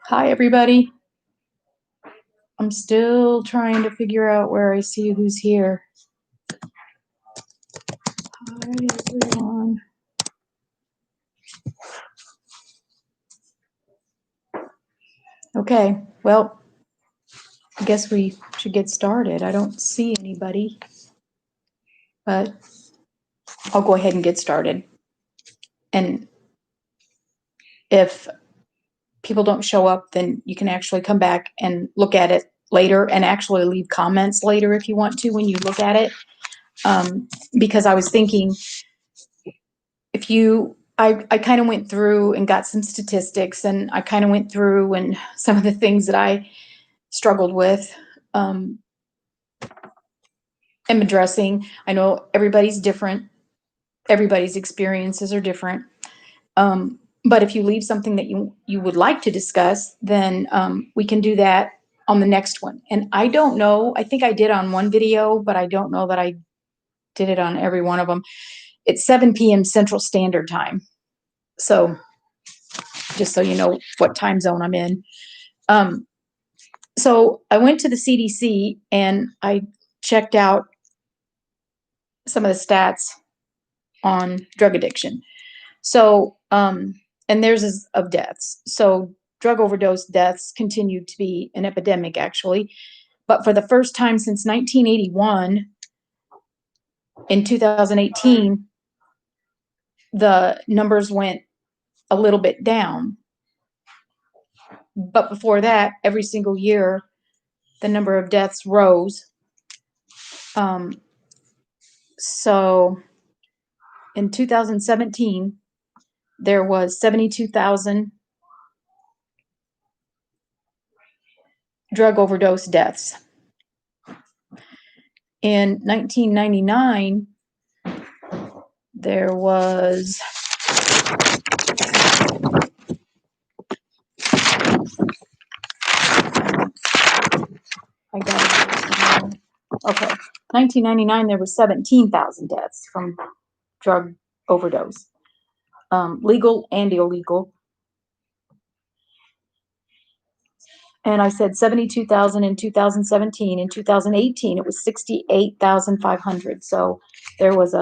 Hi, everybody. I'm still trying to figure out where I see who's here. Hi, everyone. Okay, well, I guess we should get started. I don't see anybody, but I'll go ahead and get started. And if people don't show up, then you can actually come back and look at it later and actually leave comments later if you want to when you look at it. Because I was thinking, I kind of went through and got some statistics, and I kind of went through and some of the things that I struggled with am addressing. I know everybody's different. Everybody's experiences are different. But if you leave something that you would like to discuss, then we can do that on the next one. And I don't know, I think I did on one video, but I don't know that I did it on every one of them. It's 7 p.m. Central Standard Time. So just so you know what time zone I'm in. So I went to the CDC and I checked out some of the stats on drug addiction. So, and theirs is of deaths. So drug overdose deaths continue to be an epidemic, actually. But for the first time since 1981, in 2018, the numbers went a little bit down. But before that, every single year, the number of deaths rose. So in 2017, there was 72,000 drug overdose deaths. In 1999, there was I got it. Okay, 1999, there was 17,000 deaths from drug overdose, legal and illegal. And I said 72,000 in 2017. In 2018, it was 68,500. So there was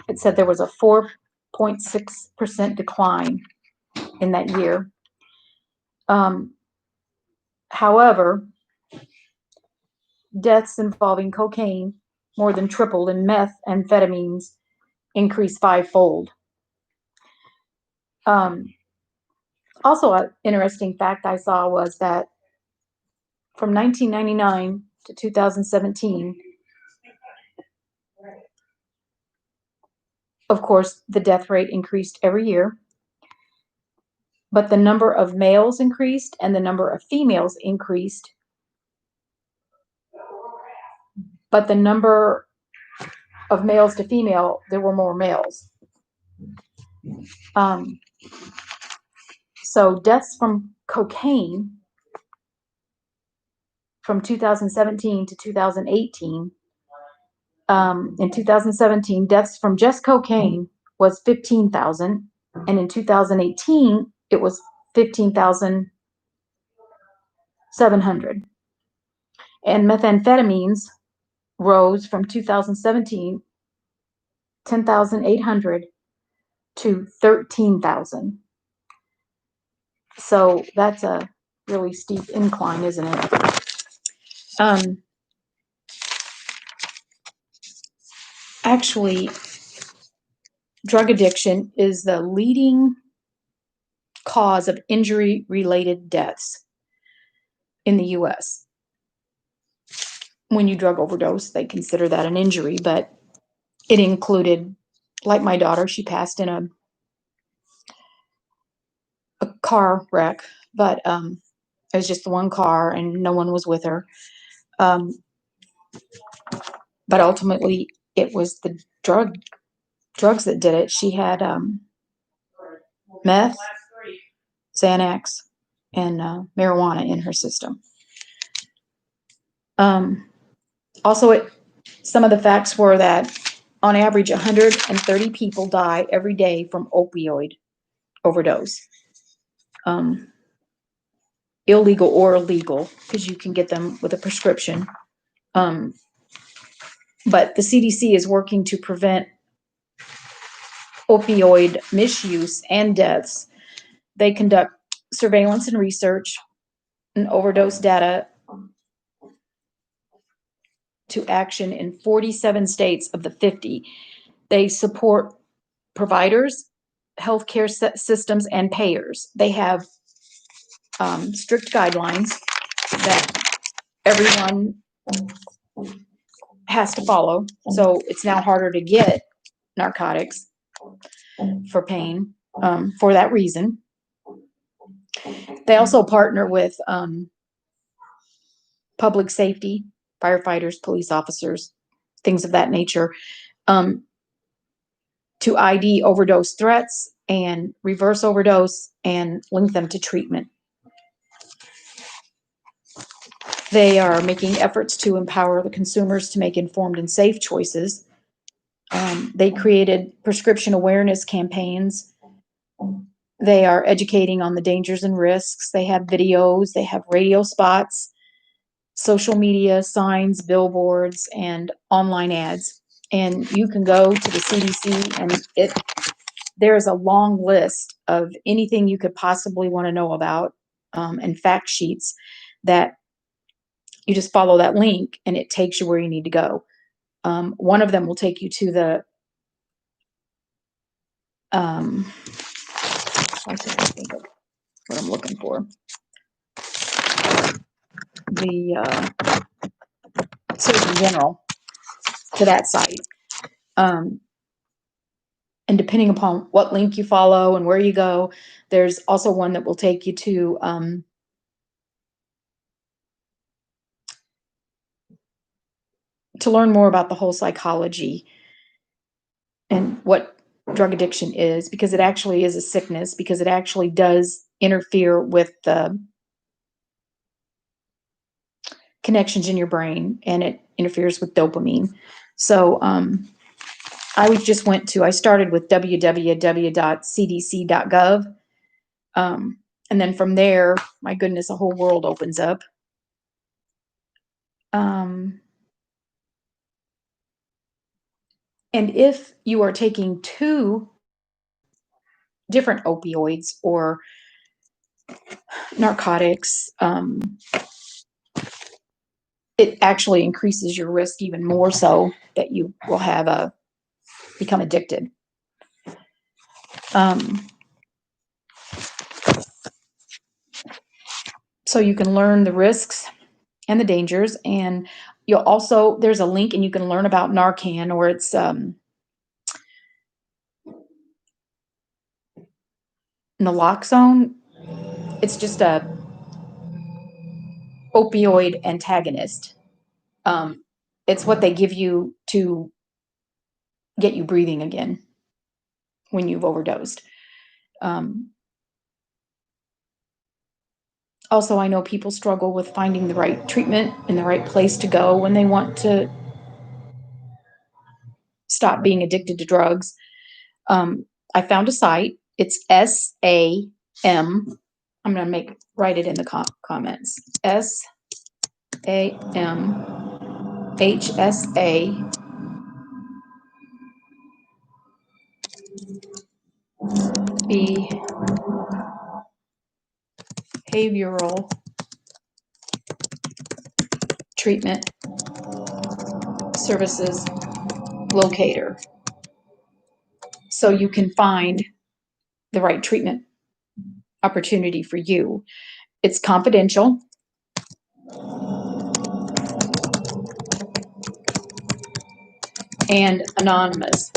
it said there was a 4.6% decline in that year. However, deaths involving cocaine more than tripled, and methamphetamines increased fivefold. Also, an interesting fact I saw was that from 1999 to 2017, of course, the death rate increased every year, but the number of males increased and the number of females increased, but the number of males to female, there were more males. So deaths from cocaine from 2017 to 2018, in 2017, deaths from just cocaine was 15,000, and in 2018, it was 15,700. And methamphetamines rose from 2017, 10,800 to 13,000. So that's a really steep incline, isn't it? Actually, drug addiction is the leading cause of injury-related deaths in the U.S. When you drug overdose, they consider that an injury, but it included, like my daughter, she passed in a car wreck, but it was just the one car and no one was with her. But ultimately, it was the drugs that did it. She had meth, Xanax, and marijuana in her system. Also, some of the facts were that on average, 130 people die every day from opioid overdose. Illegal or legal, because you can get them with a prescription. But the CDC is working to prevent opioid misuse and deaths. They conduct surveillance and research and overdose data to action in 47 states of the 50. They support providers, healthcare systems, and payers. They have strict guidelines that everyone has to follow. So it's now harder to get narcotics for pain for that reason. They also partner with public safety, firefighters, police officers, things of that nature, to ID overdose threats and reverse overdose and link them to treatment. They are making efforts to empower the consumers to make informed and safe choices. They created prescription awareness campaigns. They are educating on the dangers and risks. They have videos, they have radio spots, social media, signs, billboards, and online ads. And you can go to the CDC and there's a long list of anything you could possibly want to know about, and fact sheets that you just follow that link and it takes you where you need to go. One of them will take you to the I think of what I'm looking for. The Surgeon General, to that site. And depending upon what link you follow and where you go, there's also one that will take you to learn more about the whole psychology and what drug addiction is, because it actually is a sickness, because it actually does interfere with the connections in your brain, and it interferes with dopamine. So I started with www.cdc.gov. And then from there, my goodness, a whole world opens up. And if you are taking 2 different opioids or narcotics, it actually increases your risk even more so that you will become addicted. So you can learn the risks and the dangers, and there's a link and you can learn about Narcan, or it's naloxone. It's just a opioid antagonist. It's what they give you to get you breathing again when you've overdosed. Also, I know people struggle with finding the right treatment and the right place to go when they want to stop being addicted to drugs. I found a site. It's SAM. I'm going to write it in the comments. SAMHSA Behavioral Treatment Services Locator. So you can find the right treatment opportunity for you. It's confidential. And anonymous.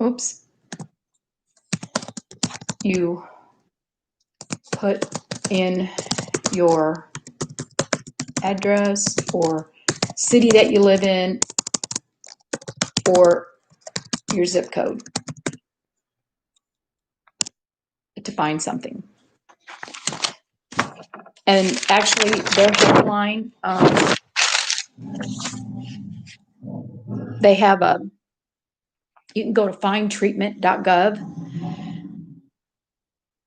Oops. You put in your address or city that you live in or your zip code to find something. And actually, their helpline, they have you can go to findtreatment.gov.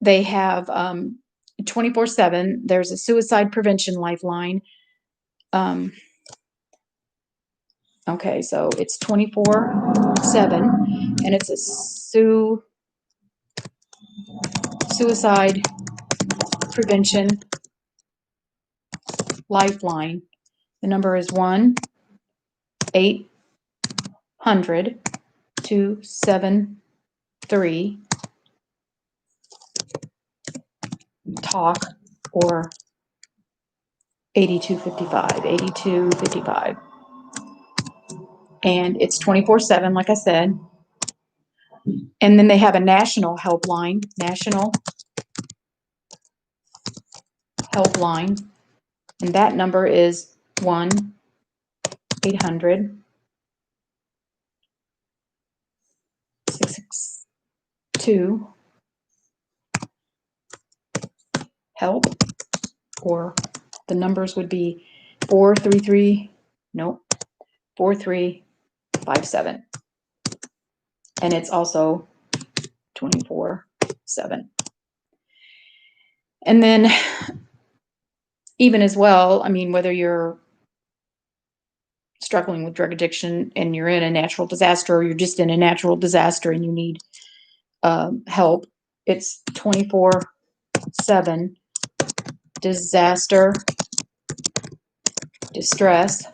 They have 24/7. There's a suicide prevention lifeline. Okay, so it's 24/7, and it's a suicide prevention lifeline. The number is 1-800-273-TALK or 8255. And it's 24/7, like I said. And then they have a national helpline, and that number is 1-800-662-HELP, or the numbers would be 4357. And it's also 24/7. And then even as well, I mean, whether you're struggling with drug addiction and you're in a natural disaster, or you're just in a natural disaster and you need help, it's 24/7 disaster distress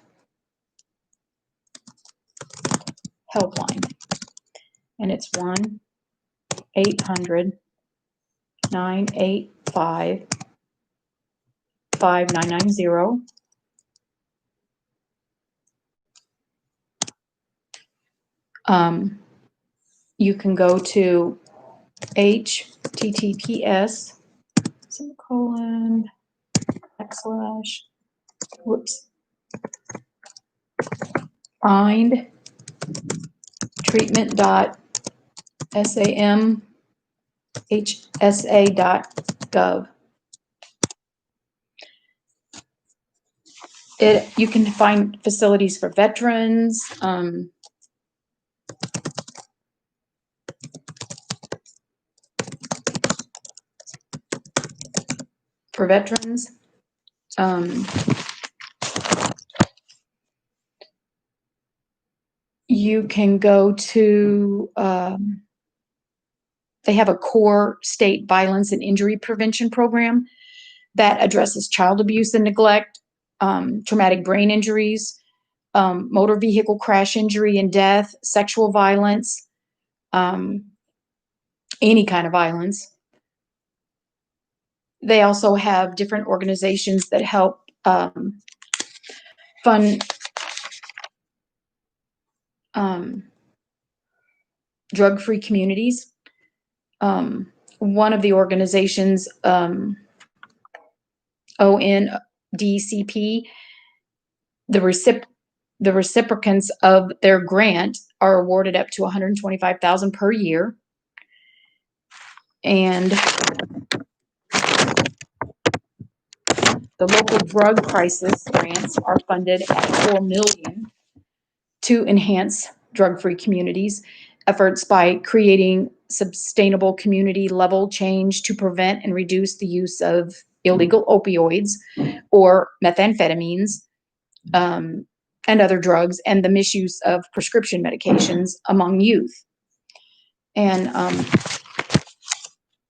helpline. And it's 1-800-985-5990. You can go to findtreatment.samhsa.gov. You can find facilities for veterans, you can go to, they have a core state violence and injury prevention program that addresses child abuse and neglect, traumatic brain injuries, motor vehicle crash injury and death, sexual violence, any kind of violence. They also have different organizations that help fund drug-free communities. One of the organizations, ONDCP, the recipients of their grant are awarded up to $125,000 per year. And the local drug crisis grants are funded at $4 million to enhance drug-free communities, efforts by creating sustainable community-level change to prevent and reduce the use of illegal opioids or methamphetamines, and other drugs, and the misuse of prescription medications among youth. And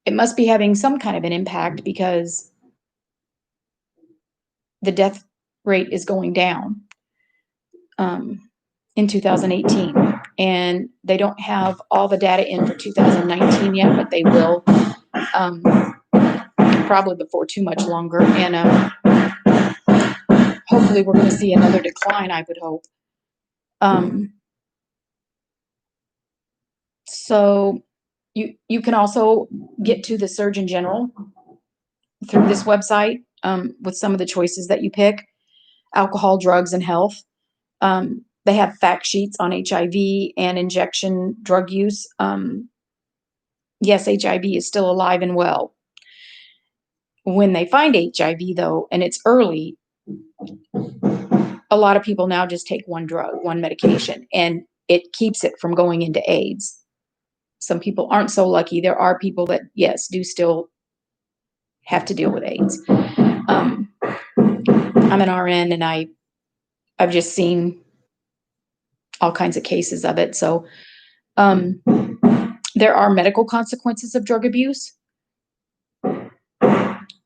it must be having some kind of an impact, because the death rate is going down in 2018. And they don't have all the data in for 2019 yet, but they will probably before too much longer. And hopefully we're going to see another decline, I would hope. So you can also get to the Surgeon General through this website with some of the choices that you pick: alcohol, drugs, and health. They have fact sheets on HIV and injection drug use. Yes, HIV is still alive and well. When they find HIV, though, and it's early, a lot of people now just take one drug, one medication, and it keeps it from going into AIDS. Some people aren't so lucky. There are people that, yes, do still have to deal with AIDS. I'm an RN, and I've just seen all kinds of cases of it. So there are medical consequences of drug abuse.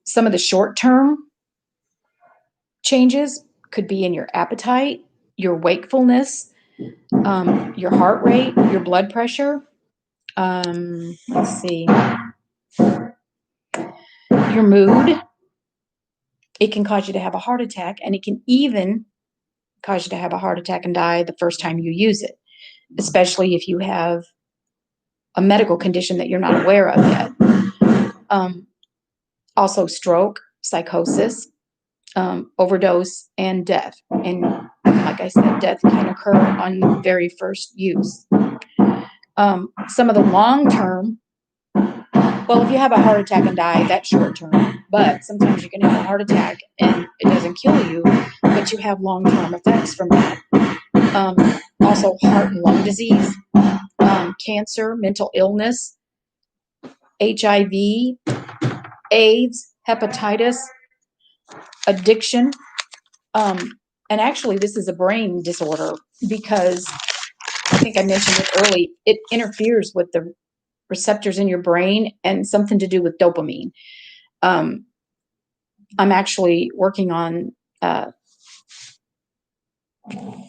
Some of the short-term changes could be in your appetite, your wakefulness, your heart rate, your blood pressure. Let's see, your mood. It can cause you to have a heart attack, and it can even cause you to have a heart attack and die the first time you use it, especially if you have a medical condition that you're not aware of yet. Also stroke, psychosis, overdose, and death. And like I said, death can occur on very first use. Some of the long-term, well, if you have a heart attack and die, that's short-term. But sometimes you can have a heart attack and it doesn't kill you, but you have long-term effects from that. Also heart and lung disease, cancer, mental illness, HIV, AIDS, hepatitis, addiction. And actually, this is a brain disorder because I think I mentioned it early. It interferes with the receptors in your brain and something to do with dopamine. I'm actually working on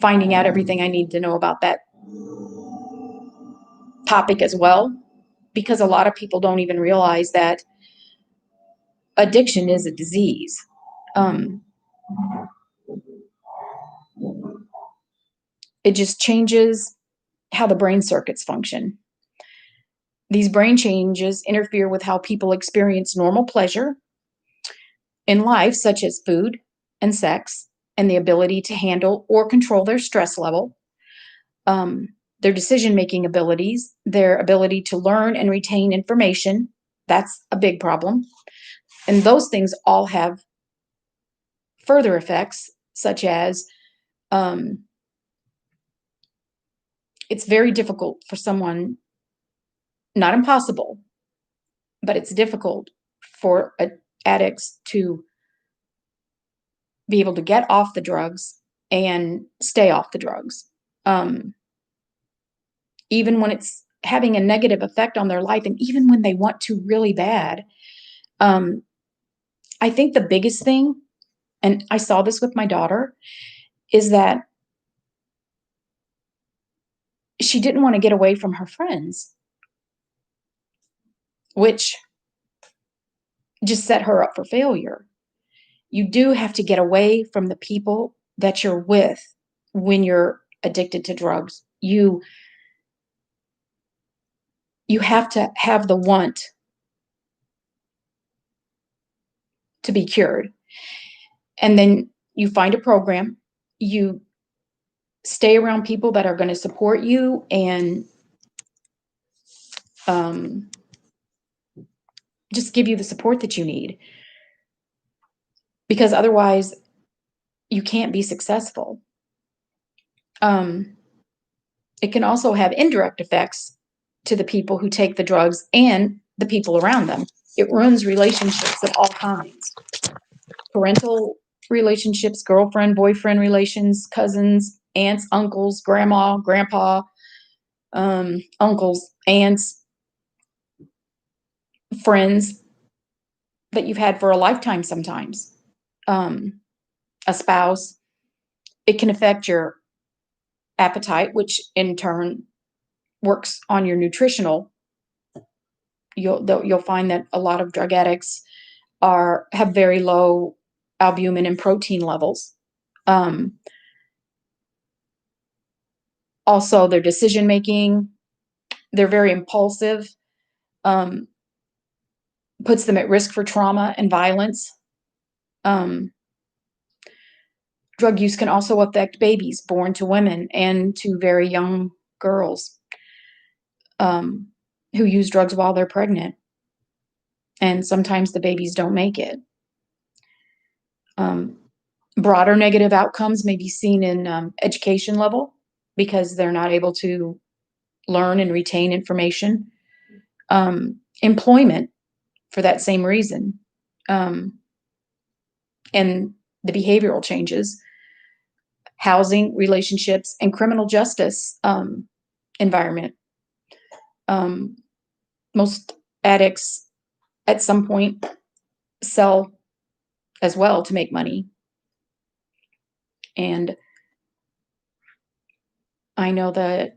finding out everything I need to know about that topic as well, because a lot of people don't even realize that addiction is a disease. It just changes how the brain circuits function. These brain changes interfere with how people experience normal pleasure in life, such as food and sex, and the ability to handle or control their stress level, their decision-making abilities, their ability to learn and retain information. That's a big problem. And those things all have further effects, such as it's very difficult for someone, not impossible, but it's difficult for addicts to be able to get off the drugs and stay off the drugs. Even when it's having a negative effect on their life, and even when they want to really bad. I think the biggest thing, and I saw this with my daughter, is that she didn't want to get away from her friends, which just set her up for failure. You do have to get away from the people that you're with when you're addicted to drugs. You have to have the want to be cured. And then you find a program, you stay around people that are going to support you and just give you the support that you need. Because otherwise, you can't be successful. It can also have indirect effects to the people who take the drugs and the people around them. It ruins relationships of all kinds. Parental relationships, girlfriend, boyfriend relations, cousins, aunts, uncles, grandma, grandpa, uncles, aunts, friends that you've had for a lifetime sometimes, a spouse. It can affect your appetite, which in turn works on your nutritional. You'll find that a lot of drug addicts have very low albumin and protein levels. Also, their decision making, they're very impulsive, puts them at risk for trauma and violence. Drug use can also affect babies born to women and to very young girls who use drugs while they're pregnant. And sometimes the babies don't make it. Um, Broader negative outcomes may be seen in education level because they're not able to learn and retain information. Employment for that same reason. Um, and the behavioral changes, housing, relationships, and criminal justice environment. Um, most addicts at some point sell as well to make money. And I know that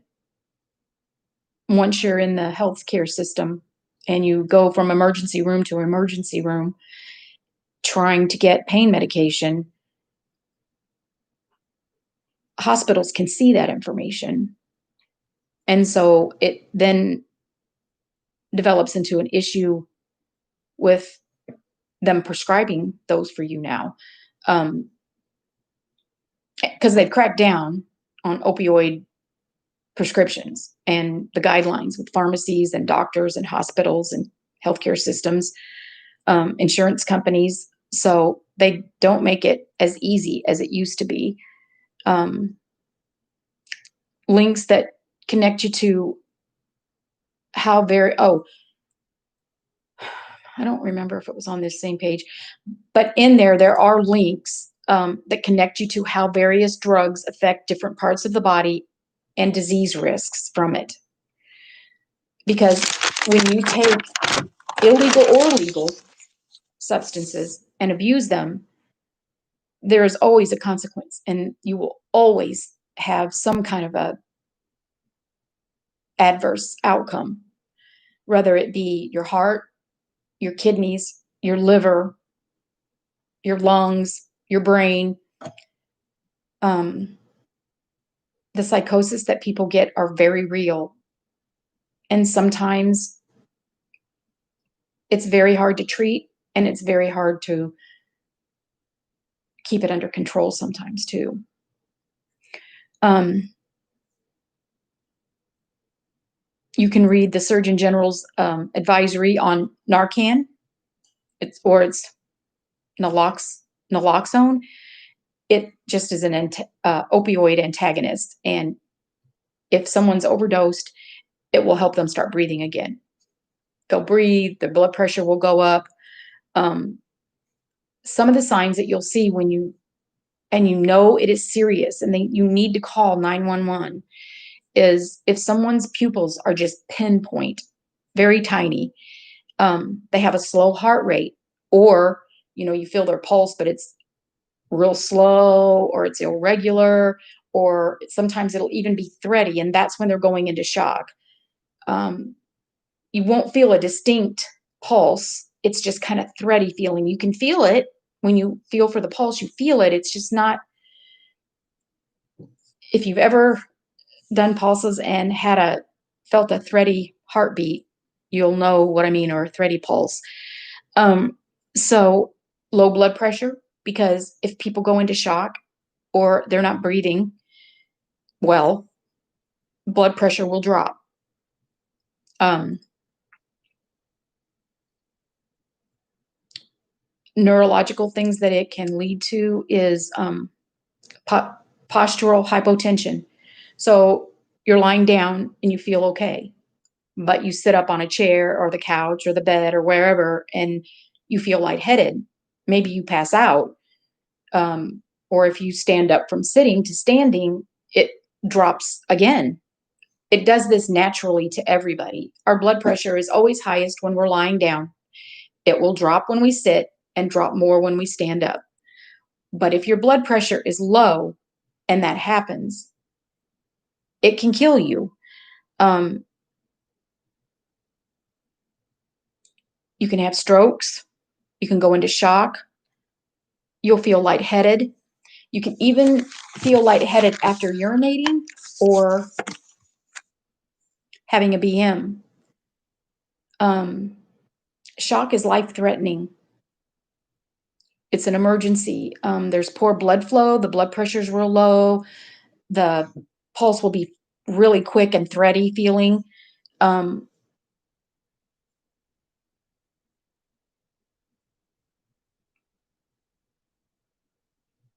once you're in the healthcare system and you go from emergency room to emergency room trying to get pain medication, hospitals can see that information. And so it then develops into an issue with them prescribing those for you now. Because they've cracked down on opioid prescriptions and the guidelines with pharmacies and doctors and hospitals and healthcare systems, insurance companies. So they don't make it as easy as it used to be. Links that connect you to how very, oh, I don't remember if it was on this same page, but in there are links that connect you to how various drugs affect different parts of the body and disease risks from it. Because when you take illegal or legal substances and abuse them, there is always a consequence, and you will always have some kind of a adverse outcome, whether it be your heart, your kidneys, your liver, your lungs, your brain. The psychosis that people get are very real, and sometimes it's very hard to treat, and it's very hard to keep it under control sometimes too. You can read the Surgeon General's advisory on Narcan. It's naloxone. It just is an opioid antagonist, and if someone's overdosed, it will help them start breathing again. They'll breathe, their blood pressure will go up. Some of the signs that you'll see when you know it is serious and you need to call 911 is if someone's pupils are just pinpoint, very tiny. They have a slow heart rate, or you feel their pulse, but it's real slow, or it's irregular, or sometimes it'll even be thready, and that's when they're going into shock. You won't feel a distinct pulse. It's just kind of thready feeling. You can feel it when you feel for the pulse. You feel it. It's just not. If you've ever done pulses and felt a thready heartbeat, you'll know what I mean, or a thready pulse. So low blood pressure, because if people go into shock or they're not breathing well, blood pressure will drop. Neurological things that it can lead to is postural hypotension. So you're lying down and you feel okay, but you sit up on a chair or the couch or the bed or wherever and you feel lightheaded. Maybe you pass out. Or if you stand up from sitting to standing, it drops again. It does this naturally to everybody. Our blood pressure is always highest when we're lying down. It will drop when we sit and drop more when we stand up. But if your blood pressure is low and that happens, it can kill you. You can have strokes. You can go into shock. You'll feel lightheaded. You can even feel lightheaded after urinating or having a BM. Shock is life-threatening. It's an emergency. There's poor blood flow. The blood pressure's real low. The pulse will be really quick and thready feeling. Um,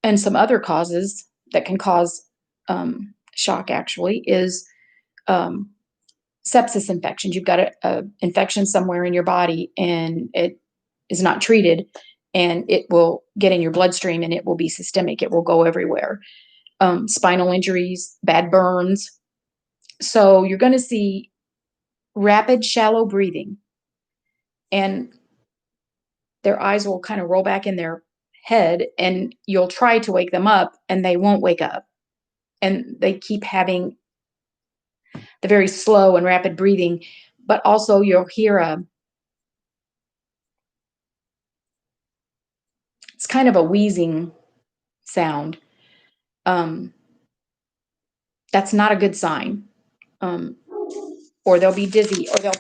And some other causes that can cause shock actually is um, sepsis infections. You've got a infection somewhere in your body and it is not treated, and it will get in your bloodstream and it will be systemic. It will go everywhere. Spinal injuries, bad burns. So you're going to see rapid, shallow breathing, and their eyes will kind of roll back in their head, and you'll try to wake them up, and they won't wake up. And they keep having the very slow and rapid breathing, but also you'll hear it's kind of a wheezing sound. Um, that's not a good sign. Um, or they'll be dizzy, or they'll